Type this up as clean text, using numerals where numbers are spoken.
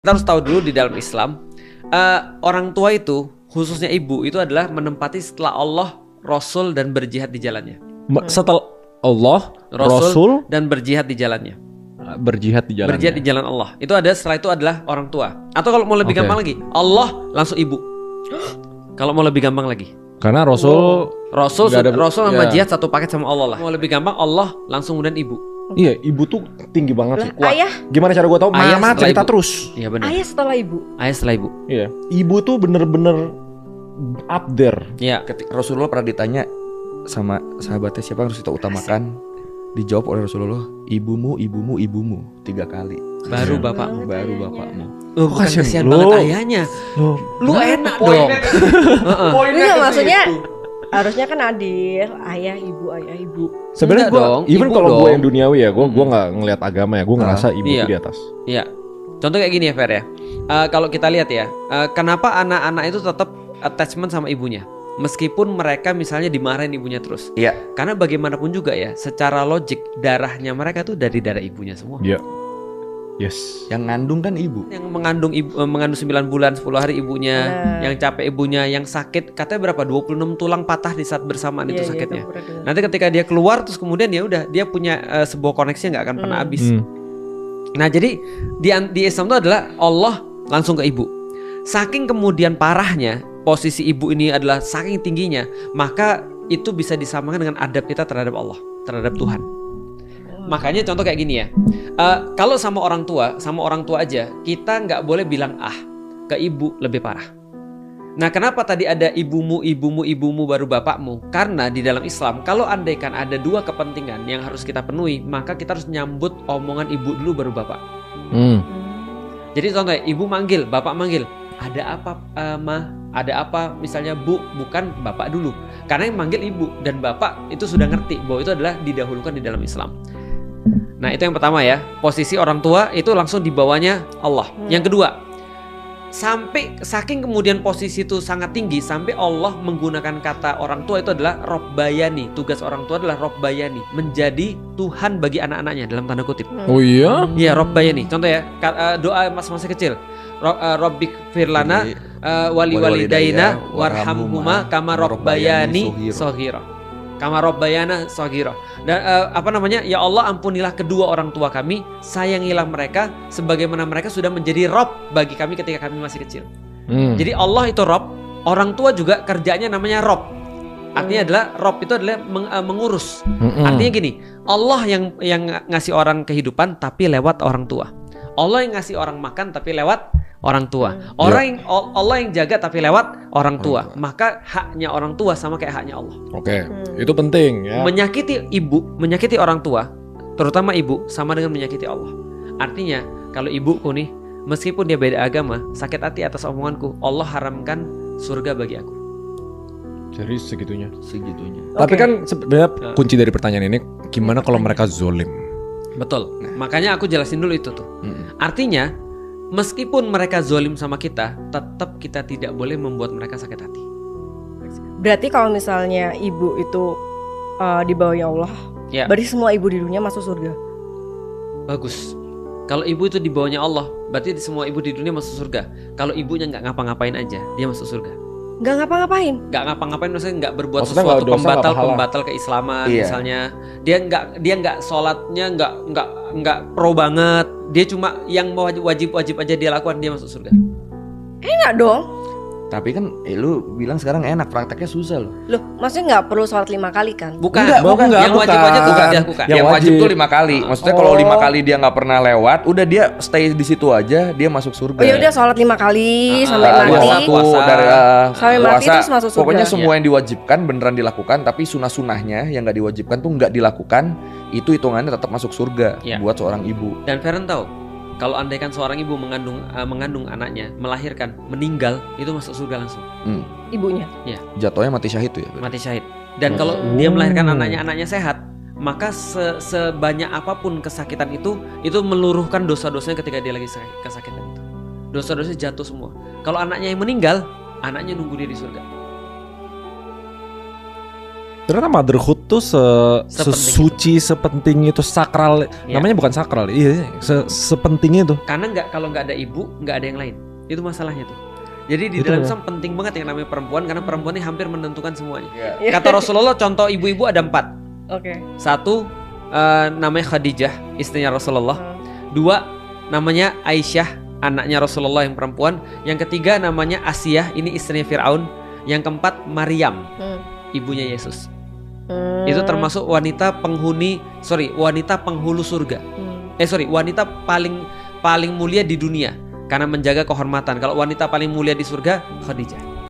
Kita harus tahu dulu di dalam Islam, orang tua itu, khususnya ibu, itu adalah menempati setelah Allah, Rasul, dan berjihad di jalannya. Setelah Allah, Rasul, dan berjihad di jalannya. Berjihad di jalannya. Berjihad di jalan Allah. Itu ada, setelah itu adalah orang tua. Atau kalau mau lebih gampang lagi, Allah langsung ibu. Kalau mau lebih gampang lagi. Karena Rasul sama jihad satu paket sama Allah lah. Mau lebih gampang, Allah langsung kemudian ibu. Iya, ibu tuh tinggi banget sih. Kuat. Ayah? Gimana cara gue tahu? Mama cerita ibu. terus. Iya benar. Ayah setelah ibu. Ayah setelah ibu. Iya. Ibu tuh bener-bener up there. Iya. Ketika Rasulullah pernah ditanya sama sahabatnya siapa yang harus kita utamakan, dijawab oleh Rasulullah, ibumu, 3 kali. Baru bapakmu. Baru bapakmu. Bukan kasihan banget ayahnya. Lu enak dong. Enggak, maksudnya harusnya kan adil, ayah ibu. Sebenarnya gue, even kalau gue yang duniawi ya, gue nggak ngelihat agama ya, gue ngerasa ibu iya. tuh di atas. Iya. Contoh kayak gini ya Fer ya. Kalau kita lihat ya, kenapa anak-anak itu tetap attachment sama ibunya, meskipun mereka misalnya dimarahin ibunya terus. Iya. Karena bagaimanapun juga ya, secara logik darahnya mereka tuh dari darah ibunya semua. Iya. Yes. Yang ngandung kan ibu. Yang mengandung 9 bulan 10 hari ibunya, yang capek ibunya, yang sakit katanya berapa 26 tulang patah di saat bersamaan itu sakitnya. Nanti ketika dia keluar terus kemudian ya udah dia punya sebuah koneksi yang nggak akan pernah habis. Nah jadi di Islam itu adalah Allah langsung ke ibu. Saking kemudian parahnya posisi ibu ini adalah saking tingginya, maka itu bisa disamakan dengan adab kita terhadap Allah, terhadap Tuhan. Makanya contoh kayak gini ya, kalau sama orang tua aja kita nggak boleh bilang ke ibu lebih parah. Nah kenapa tadi ada ibumu baru bapakmu? Karena di dalam Islam kalau andaikan ada dua kepentingan yang harus kita penuhi, maka kita harus nyambut omongan ibu dulu baru bapak. Jadi contohnya ibu manggil, bapak manggil, ada apa ma? Ada apa misalnya bu, bukan bapak dulu. Karena yang manggil ibu dan bapak itu sudah ngerti bahwa itu adalah didahulukan di dalam Islam. Nah itu yang pertama ya, posisi orang tua itu langsung di bawahnya Allah. Yang kedua, sampai saking kemudian posisi itu sangat tinggi sampai Allah menggunakan kata orang tua itu adalah Robbayani. Tugas orang tua adalah Robbayani, menjadi Tuhan bagi anak-anaknya dalam tanda kutip. Oh iya? Iya Robbayani. Contoh ya, doa masa kecil. Rabbik firlana wali walidaina warhamhuma kama Robbayani soghira. Kama Robbayana soghira. Dan ya Allah ampunilah kedua orang tua kami, sayangilah mereka sebagaimana mereka sudah menjadi Rob bagi kami ketika kami masih kecil. Jadi Allah itu Rob, orang tua juga kerjanya namanya Rob. Artinya adalah Rob itu adalah mengurus. Artinya gini, Allah yang ngasih orang kehidupan tapi lewat orang tua. Allah yang ngasih orang makan tapi lewat orang tua. Allah yang jaga tapi lewat orang tua. Maka haknya orang tua sama kayak haknya Allah. Oke. Itu penting ya. Menyakiti orang tua, terutama ibu, sama dengan menyakiti Allah. Artinya kalau ibuku nih, meskipun dia beda agama, sakit hati atas omonganku, Allah haramkan surga bagi aku. Jadi segitunya. Okay. Tapi kan sebenarnya kunci dari pertanyaan ini, gimana kalau mereka zolim? Betul. Makanya aku jelasin dulu itu tuh. Artinya meskipun mereka zolim sama kita, tetap kita tidak boleh membuat mereka sakit hati. Berarti kalau misalnya ibu itu di bawahnya Allah, berarti semua ibu di dunia masuk surga. Bagus. Kalau ibu itu di bawahnya Allah, berarti semua ibu di dunia masuk surga. Kalau ibunya nggak ngapa-ngapain aja, dia masuk surga. Nggak ngapa-ngapain? Nggak ngapa-ngapain maksudnya nggak berbuat sesuatu pembatal keislaman misalnya. Dia nggak sholatnya nggak pro banget. Dia cuma yang wajib aja dia lakukan, dia masuk surga. Enak dong. Tapi kan lu bilang sekarang enak, prakteknya susah loh. Loh, maksudnya nggak perlu sholat 5 kali kan? Bukan. Yang wajib aja tuh dia lakukan. Yang wajib tuh 5 kali. Maksudnya kalau 5 kali dia nggak pernah lewat, udah dia stay di situ aja, dia masuk surga. Oh ya udah sholat 5 kali sampai mati. Sampai mati terus masuk surga. Pokoknya semua yang diwajibkan beneran dilakukan, tapi sunah-sunahnya yang nggak diwajibkan tuh nggak dilakukan, itu hitungannya tetap masuk surga buat seorang ibu. Dan Feren tahu, kalau andaikan seorang ibu mengandung anaknya, melahirkan, meninggal, itu masuk surga langsung. Ibunya? Ya. Jatuhnya mati syahid tuh ya? Mati syahid. Dan kalau dia melahirkan anaknya sehat, maka sebanyak apapun kesakitan itu meluruhkan dosa-dosanya ketika dia lagi kesakitan itu. Dosa-dosanya jatuh semua. Kalau anaknya yang meninggal, anaknya nunggu dia di surga. Ternyata motherhood tuh sesuci sepenting itu, sakral. Namanya bukan sakral, sepenting itu. Karena kalau nggak ada ibu, nggak ada yang lain. Itu masalahnya tuh. Jadi di dalam Islam penting banget yang namanya perempuan, karena perempuan ini hampir menentukan semuanya. Kata Rasulullah, contoh ibu-ibu ada 4. Satu, namanya Khadijah, istrinya Rasulullah. 2, namanya Aisyah, anaknya Rasulullah yang perempuan. Yang ketiga namanya Asiyah, ini istrinya Fir'aun. Yang keempat Maryam, ibunya Yesus. Itu termasuk wanita penghulu surga. Wanita paling mulia di dunia karena menjaga kehormatan. Kalau wanita paling mulia di surga, Khadijah.